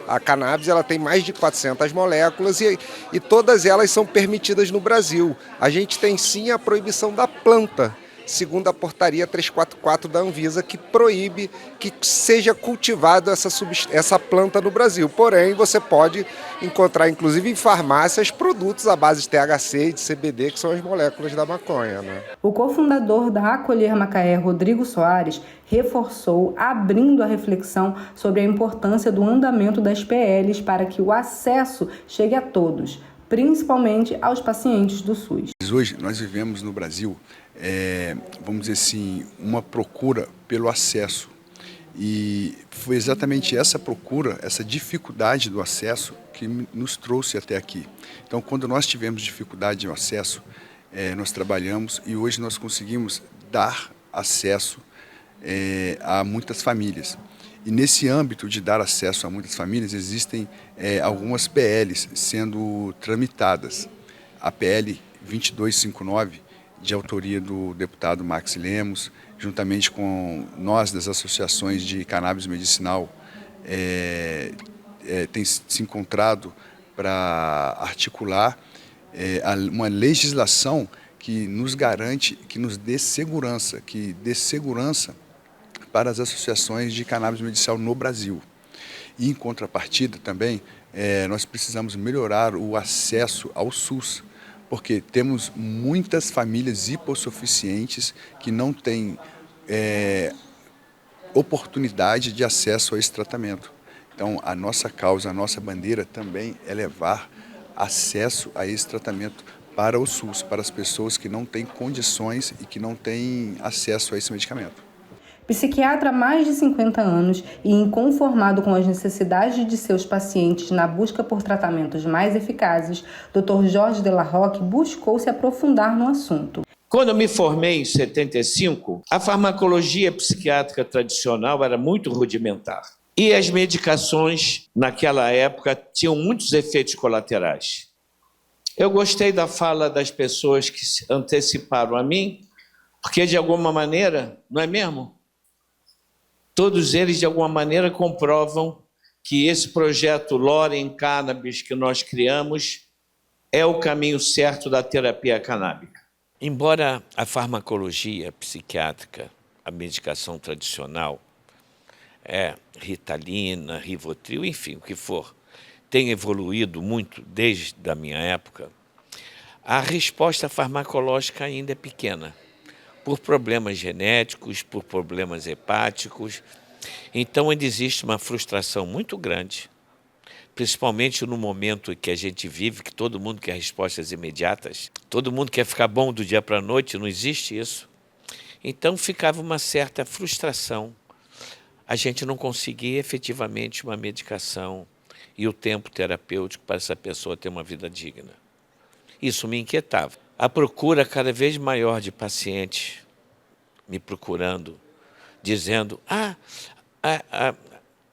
A cannabis ela tem mais de 400 moléculas e todas elas são permitidas no Brasil. A gente tem sim a proibição da planta, segundo a portaria 344 da Anvisa, que proíbe que seja cultivada essa planta no Brasil. Porém, você pode encontrar, inclusive em farmácias, produtos à base de THC e de CBD, que são as moléculas da maconha, né? O cofundador da Acolher Macaé, Rodrigo Soares, reforçou, abrindo a reflexão sobre a importância do andamento das PLs para que o acesso chegue a todos, principalmente aos pacientes do SUS. Hoje nós vivemos no Brasil, vamos dizer assim, uma procura pelo acesso. E foi exatamente essa procura, essa dificuldade do acesso que nos trouxe até aqui. Então, quando nós tivemos dificuldade no acesso, nós trabalhamos e hoje nós conseguimos dar acesso a muitas famílias. E nesse âmbito de dar acesso a muitas famílias, existem algumas PLs sendo tramitadas. A PL 2259, de autoria do deputado Max Lemos, juntamente com nós das associações de cannabis medicinal, tem se encontrado para articular uma legislação que nos garante, que nos dê segurança, para as associações de cannabis medicinal no Brasil. E, em contrapartida, também, nós precisamos melhorar o acesso ao SUS, porque temos muitas famílias hipossuficientes que não têm oportunidade de acesso a esse tratamento. Então, a nossa causa, a nossa bandeira também é levar acesso a esse tratamento para o SUS, para as pessoas que não têm condições e que não têm acesso a esse medicamento. Psiquiatra há mais de 50 anos e inconformado com as necessidades de seus pacientes na busca por tratamentos mais eficazes, Dr. Jorge de la Rocque buscou se aprofundar no assunto. Quando eu me formei em 75, a farmacologia psiquiátrica tradicional era muito rudimentar. E as medicações, naquela época, tinham muitos efeitos colaterais. Eu gostei da fala das pessoas que se anteciparam a mim, porque, de alguma maneira, não é mesmo? Todos eles, de alguma maneira, comprovam que esse projeto Lorem Cannabis que nós criamos é o caminho certo da terapia canábica. Embora a farmacologia psiquiátrica, a medicação tradicional, Ritalina, Rivotril, enfim, o que for, tenha evoluído muito desde a minha época, a resposta farmacológica ainda é pequena, por problemas genéticos, por problemas hepáticos. Então, ainda existe uma frustração muito grande, principalmente no momento que a gente vive, que todo mundo quer respostas imediatas, todo mundo quer ficar bom do dia para a noite, não existe isso. Então, ficava uma certa frustração. A gente não conseguia efetivamente uma medicação e o tempo terapêutico para essa pessoa ter uma vida digna. Isso me inquietava. A procura cada vez maior de pacientes me procurando, dizendo: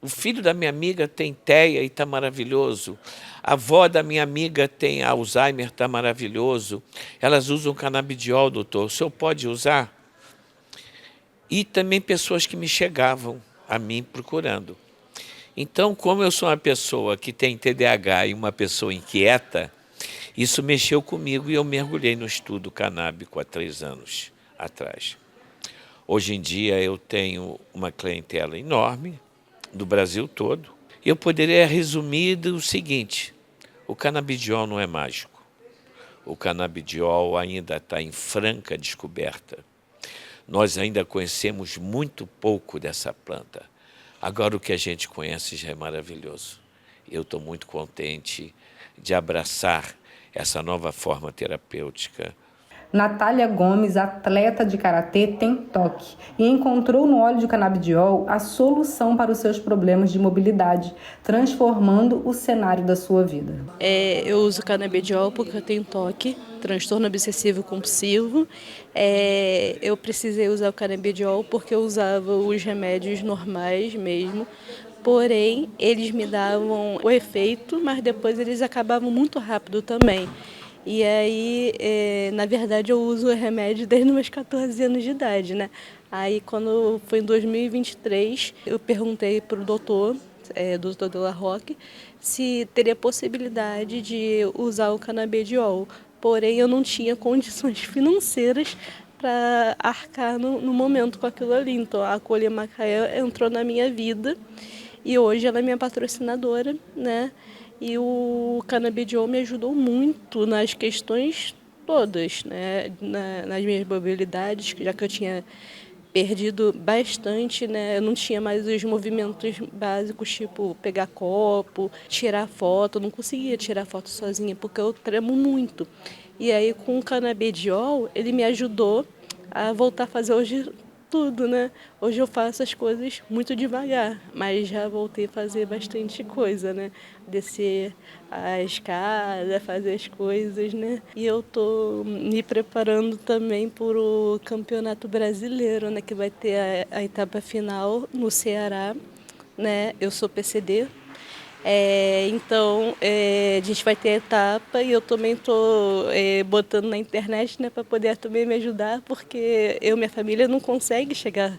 o filho da minha amiga tem TEA e está maravilhoso, a avó da minha amiga tem Alzheimer, está maravilhoso, elas usam canabidiol, doutor, o senhor pode usar? E também pessoas que me chegavam a mim procurando. Então, como eu sou uma pessoa que tem TDAH e uma pessoa inquieta, isso mexeu comigo e eu mergulhei no estudo canábico há 3 anos atrás. Hoje em dia eu tenho uma clientela enorme do Brasil todo. Eu poderia resumir o seguinte: o canabidiol não é mágico. O canabidiol ainda está em franca descoberta. Nós ainda conhecemos muito pouco dessa planta. Agora o que a gente conhece já é maravilhoso. Eu estou muito contente de abraçar essa nova forma terapêutica. Natália Gomes, atleta de karatê, tem toque e encontrou no óleo de canabidiol a solução para os seus problemas de mobilidade, transformando o cenário da sua vida. Eu uso canabidiol porque eu tenho toque, transtorno obsessivo compulsivo. Eu precisei usar o canabidiol porque eu usava os remédios normais mesmo. Porém, eles me davam o efeito, mas depois eles acabavam muito rápido também. E aí, na verdade, eu uso o remédio desde os meus 14 anos de idade, né? Aí, quando foi em 2023, eu perguntei para o doutor de La Roque, se teria possibilidade de usar o canabidiol. Porém, eu não tinha condições financeiras para arcar no momento com aquilo ali. Então, a Acolher Macaé entrou na minha vida e hoje ela é minha patrocinadora, né? E o canabidiol me ajudou muito nas questões todas, né? Nas minhas mobilidades, já que eu tinha perdido bastante, né? Eu não tinha mais os movimentos básicos, tipo pegar copo, tirar foto. Eu não conseguia tirar foto sozinha, porque eu tremo muito. E aí, com o canabidiol, ele me ajudou a voltar a fazer hoje tudo, né? Hoje eu faço as coisas muito devagar, mas já voltei a fazer bastante coisa, né? Descer a escada, fazer as coisas, né? E eu tô me preparando também para o Campeonato Brasileiro, né? Que vai ter a etapa final no Ceará, né? Eu sou PCD. Então, a gente vai ter a etapa e eu também estou botando na internet, né, para poder também me ajudar, porque minha família não consegue chegar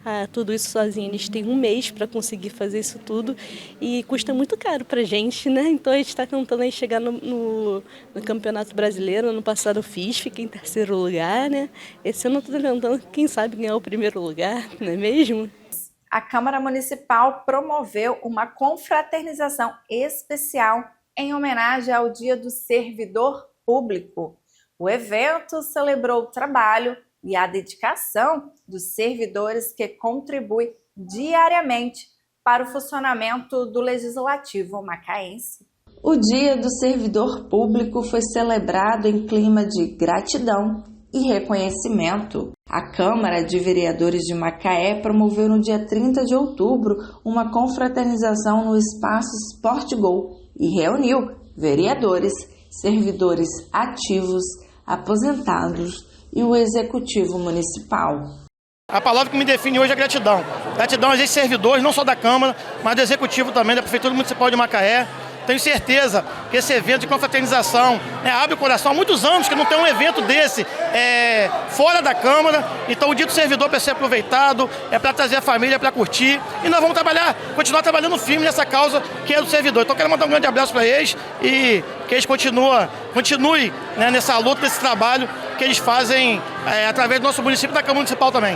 a tudo isso sozinha. Eles têm um mês para conseguir fazer isso tudo e custa muito caro para a gente, né? Então a gente está tentando aí chegar no Campeonato Brasileiro. Ano passado eu fiquei em 3º lugar, né? Esse ano eu estou tentando, quem sabe, ganhar o 1º lugar, não é mesmo? A Câmara Municipal promoveu uma confraternização especial em homenagem ao Dia do Servidor Público. O evento celebrou o trabalho e a dedicação dos servidores que contribuem diariamente para o funcionamento do Legislativo macaense. O Dia do Servidor Público foi celebrado em clima de gratidão e reconhecimento. A Câmara de Vereadores de Macaé promoveu no dia 30 de outubro uma confraternização no espaço Sport Go e reuniu vereadores, servidores ativos, aposentados e o Executivo Municipal. A palavra que me define hoje é gratidão. Gratidão a esses servidores, não só da Câmara, mas do Executivo também, da Prefeitura Municipal de Macaé. Tenho certeza que esse evento de confraternização abre o coração. Há muitos anos que não tem um evento desse fora da Câmara. Então o Dia do Servidor para ser aproveitado, é para trazer a família, para curtir. E nós vamos continuar trabalhando firme nessa causa que é do servidor. Então quero mandar um grande abraço para eles e que eles continuem, né, nessa luta, nesse trabalho que eles fazem através do nosso município e da Câmara Municipal também.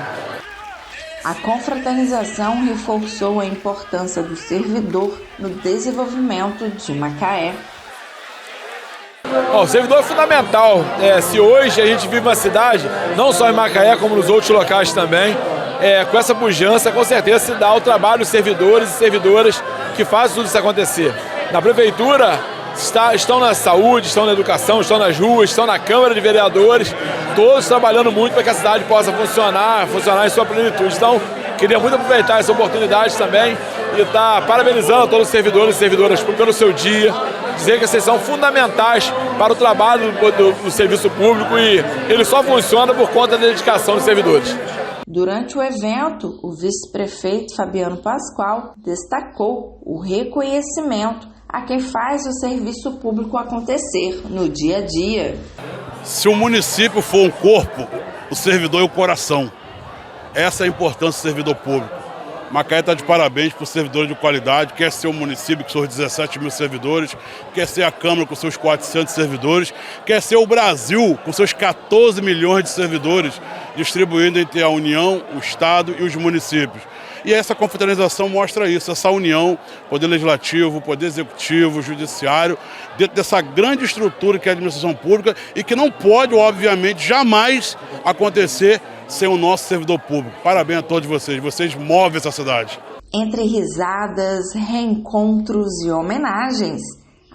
A confraternização reforçou a importância do servidor no desenvolvimento de Macaé. O servidor é fundamental. Se hoje a gente vive uma cidade, não só em Macaé, como nos outros locais também, com essa pujança, com certeza se dá o trabalho dos servidores e servidoras que fazem tudo isso acontecer. Na Prefeitura, estão na saúde, estão na educação, estão nas ruas, estão na Câmara de Vereadores, todos trabalhando muito para que a cidade possa funcionar em sua plenitude. Então, queria muito aproveitar essa oportunidade também e estar parabenizando a todos os servidores e servidoras pelo seu dia, dizer que vocês são fundamentais para o trabalho do serviço público e ele só funciona por conta da dedicação dos servidores. Durante o evento, o vice-prefeito Fabiano Pascoal destacou o reconhecimento a quem faz o serviço público acontecer no dia a dia. Se o município for um corpo, o servidor é o coração. Essa é a importância do servidor público. Macaé está de parabéns por servidores de qualidade, quer ser o município com seus 17 mil servidores, quer ser a Câmara com seus 400 servidores, quer ser o Brasil com seus 14 milhões de servidores, distribuindo entre a União, o Estado e os municípios. E essa confraternização mostra isso, essa união, poder legislativo, poder executivo, judiciário, dentro dessa grande estrutura que é a administração pública e que não pode, obviamente, jamais acontecer sem o nosso servidor público. Parabéns a todos vocês movem essa cidade. Entre risadas, reencontros e homenagens,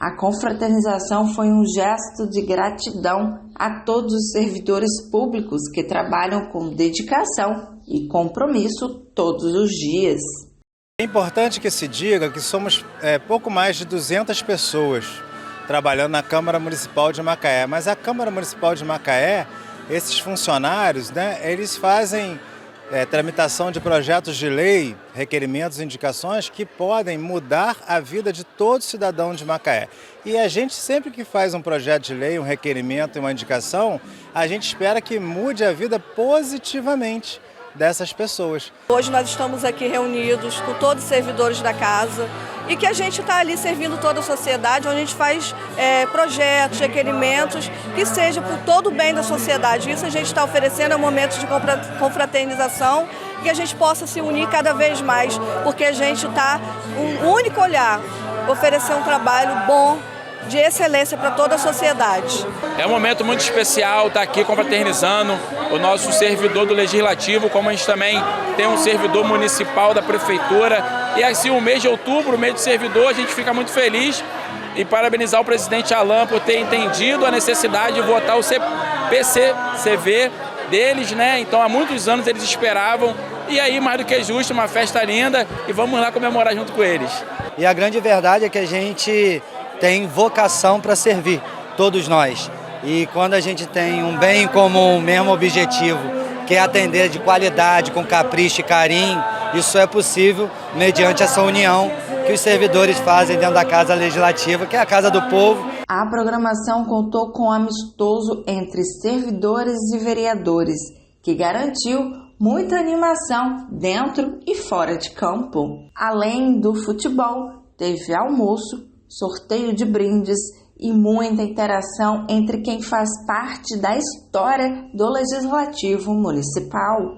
a confraternização foi um gesto de gratidão a todos os servidores públicos que trabalham com dedicação e compromisso todos os dias. É importante que se diga que somos pouco mais de 200 pessoas trabalhando na Câmara Municipal de Macaé, mas a Câmara Municipal de Macaé, esses funcionários, eles fazem tramitação de projetos de lei, requerimentos e indicações que podem mudar a vida de todo cidadão de Macaé. E a gente sempre que faz um projeto de lei, um requerimento e uma indicação, a gente espera que mude a vida positivamente dessas pessoas. Hoje nós estamos aqui reunidos com todos os servidores da casa e que a gente está ali servindo toda a sociedade, onde a gente faz projetos, requerimentos, que seja por todo o bem da sociedade. Isso a gente está oferecendo, é um momento de confraternização, que a gente possa se unir cada vez mais, porque a gente está um único olhar, oferecer um trabalho bom, de excelência para toda a sociedade. É um momento muito especial estar aqui confraternizando o nosso servidor do Legislativo, como a gente também tem um servidor municipal da Prefeitura. E assim, o mês de outubro, o mês do servidor, a gente fica muito feliz e parabenizar o presidente Alain por ter entendido a necessidade de votar o PCCV deles, né? Então há muitos anos eles esperavam. E aí, mais do que justo, uma festa linda e vamos lá comemorar junto com eles. E a grande verdade é que a gente tem vocação para servir, todos nós. E quando a gente tem um bem comum, o mesmo objetivo, que é atender de qualidade, com capricho e carinho, isso é possível mediante essa união que os servidores fazem dentro da Casa Legislativa, que é a Casa do Povo. A programação contou com um amistoso entre servidores e vereadores, que garantiu muita animação dentro e fora de campo. Além do futebol, teve almoço, sorteio de brindes e muita interação entre quem faz parte da história do Legislativo Municipal.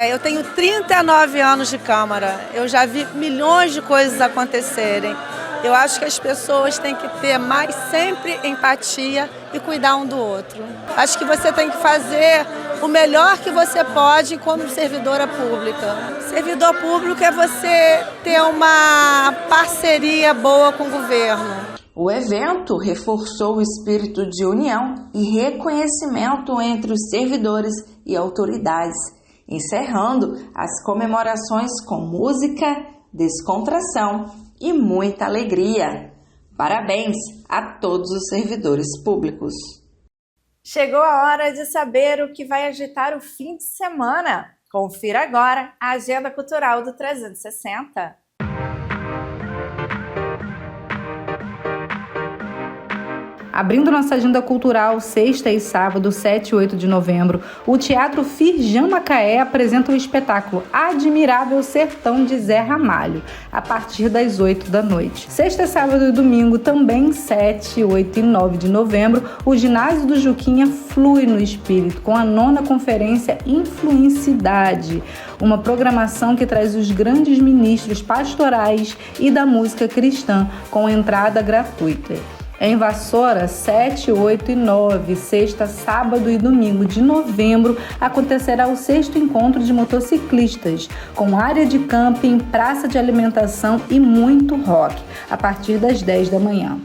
Eu tenho 39 anos de Câmara, eu já vi milhões de coisas acontecerem. Eu acho que as pessoas têm que ter mais sempre empatia e cuidar um do outro. Acho que você tem que fazer o melhor que você pode como servidora pública. Servidor público é você ter uma parceria boa com o governo. O evento reforçou o espírito de união e reconhecimento entre os servidores e autoridades, encerrando as comemorações com música, descontração e muita alegria. Parabéns a todos os servidores públicos. Chegou a hora de saber o que vai agitar o fim de semana. Confira agora a agenda cultural do 360. Abrindo nossa agenda cultural, sexta e sábado, 7 e 8 de novembro, o Teatro Firjan Macaé apresenta o espetáculo Admirável Sertão de Zé Ramalho, a partir das 8 da noite. Sexta, sábado e domingo, também 7, 8 e 9 de novembro, o Ginásio do Juquinha flui no espírito, com a 9ª Conferência Influencidade, uma programação que traz os grandes ministros pastorais e da música cristã, com entrada gratuita. Em Vassoura, 7, 8 e 9, sexta, sábado e domingo de novembro, acontecerá o 6º encontro de motociclistas, com área de camping, praça de alimentação e muito rock, a partir das 10 da manhã.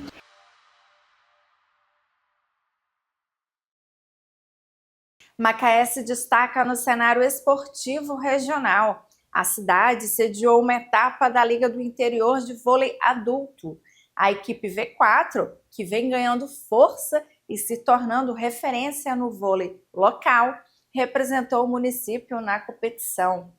Macaé se destaca no cenário esportivo regional. A cidade sediou uma etapa da Liga do Interior de Vôlei Adulto. A equipe V4, que vem ganhando força e se tornando referência no vôlei local, representou o município na competição.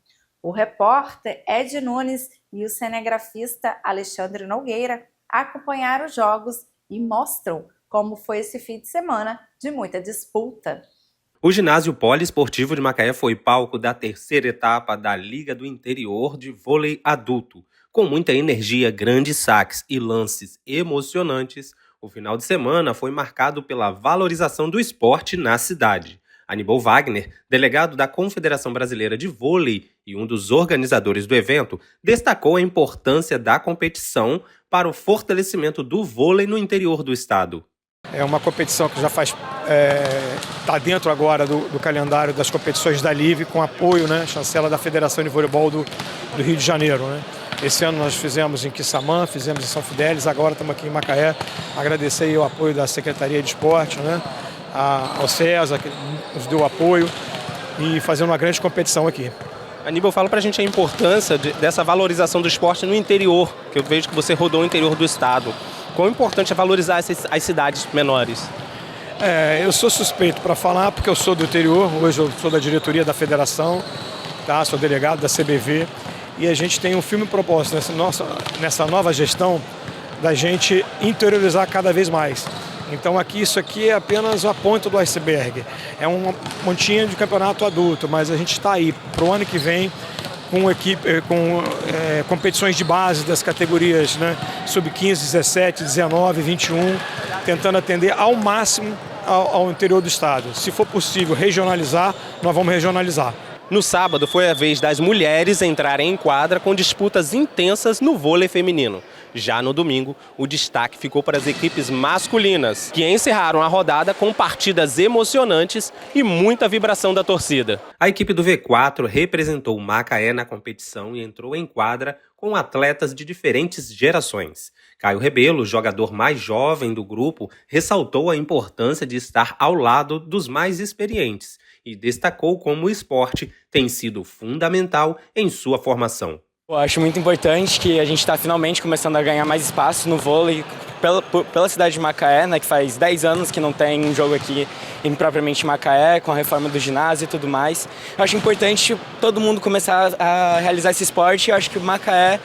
O repórter Ed Nunes e o cinegrafista Alexandre Nogueira acompanharam os jogos e mostram como foi esse fim de semana de muita disputa. O ginásio poliesportivo de Macaé foi palco da 3ª etapa da Liga do Interior de Vôlei Adulto. Com muita energia, grandes saques e lances emocionantes, o final de semana foi marcado pela valorização do esporte na cidade. Aníbal Wagner, delegado da Confederação Brasileira de Vôlei e um dos organizadores do evento, destacou a importância da competição para o fortalecimento do vôlei no interior do estado. É uma competição que já está dentro agora do calendário das competições da LIVE, com apoio, chancela da Federação de Voleibol do Rio de Janeiro. Esse ano nós fizemos em Quissamã, fizemos em São Fidélis, agora estamos aqui em Macaé. Agradecer aí o apoio da Secretaria de Esporte, ao César, que nos deu apoio, e fazendo uma grande competição aqui. Aníbal, fala pra gente a importância dessa valorização do esporte no interior, que eu vejo que você rodou o interior do estado. Quão importante é valorizar as cidades menores? Eu sou suspeito para falar porque eu sou do interior, hoje eu sou da diretoria da federação, tá? Sou delegado da CBV, e a gente tem um firme propósito nessa nova gestão da gente interiorizar cada vez mais. Então isso aqui é apenas a ponta do iceberg, é uma montinha de campeonato adulto, mas a gente está aí para o ano que vem com competições de base das categorias, né, sub-15, 17, 19, 21, tentando atender ao máximo ao interior do estado. Se for possível regionalizar, nós vamos regionalizar. No sábado foi a vez das mulheres entrarem em quadra com disputas intensas no vôlei feminino. Já no domingo, o destaque ficou para as equipes masculinas, que encerraram a rodada com partidas emocionantes e muita vibração da torcida. A equipe do V4 representou Macaé na competição e entrou em quadra com atletas de diferentes gerações. Caio Rebelo, jogador mais jovem do grupo, ressaltou a importância de estar ao lado dos mais experientes e destacou como o esporte tem sido fundamental em sua formação. Eu acho muito importante que a gente está finalmente começando a ganhar mais espaço no vôlei pela cidade de Macaé, né, que faz 10 anos que não tem um jogo aqui em propriamente Macaé, com a reforma do ginásio e tudo mais. Eu acho importante todo mundo começar a realizar esse esporte e eu acho que o Macaé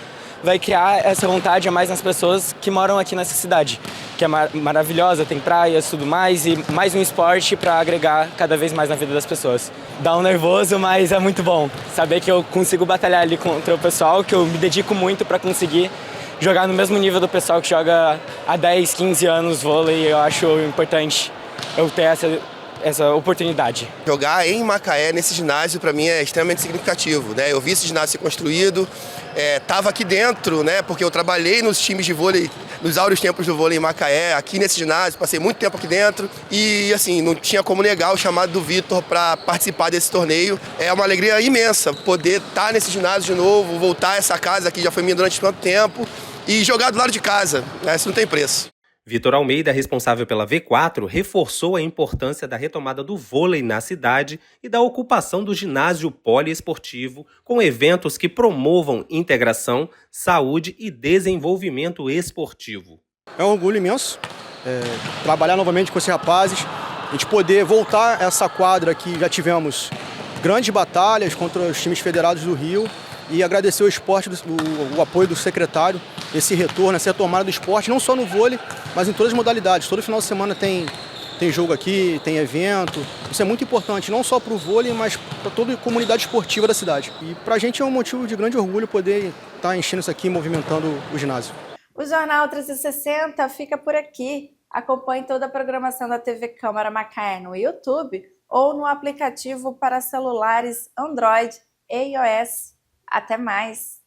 vai criar essa vontade a mais nas pessoas que moram aqui nessa cidade, que é maravilhosa, tem praias e tudo mais, e mais um esporte para agregar cada vez mais na vida das pessoas. Dá um nervoso, mas é muito bom saber que eu consigo batalhar ali contra o pessoal, que eu me dedico muito para conseguir jogar no mesmo nível do pessoal que joga há 10, 15 anos vôlei. Eu acho importante eu ter essa oportunidade. Jogar em Macaé, nesse ginásio, para mim é extremamente significativo, né? Eu vi esse ginásio ser construído, estava aqui dentro, né? Porque eu trabalhei nos times de vôlei, nos áureos tempos do vôlei em Macaé, aqui nesse ginásio, passei muito tempo aqui dentro e, assim, não tinha como negar o chamado do Vitor para participar desse torneio. É uma alegria imensa poder estar nesse ginásio de novo, voltar a essa casa que já foi minha durante tanto tempo e jogar do lado de casa, né? Isso não tem preço. Vitor Almeida, responsável pela V4, reforçou a importância da retomada do vôlei na cidade e da ocupação do ginásio poliesportivo com eventos que promovam integração, saúde e desenvolvimento esportivo. É um orgulho imenso trabalhar novamente com esses rapazes, a gente poder voltar a essa quadra que já tivemos grandes batalhas contra os times federados do Rio e agradecer o esporte, o apoio do secretário, esse retorno, essa retomada do esporte, não só no vôlei, mas em todas as modalidades. Todo final de semana tem jogo aqui, tem evento. Isso é muito importante, não só para o vôlei, mas para toda a comunidade esportiva da cidade. E para a gente é um motivo de grande orgulho poder estar enchendo isso aqui, movimentando o ginásio. O Jornal 360 fica por aqui. Acompanhe toda a programação da TV Câmara Macaé no YouTube ou no aplicativo para celulares Android e iOS. Até mais!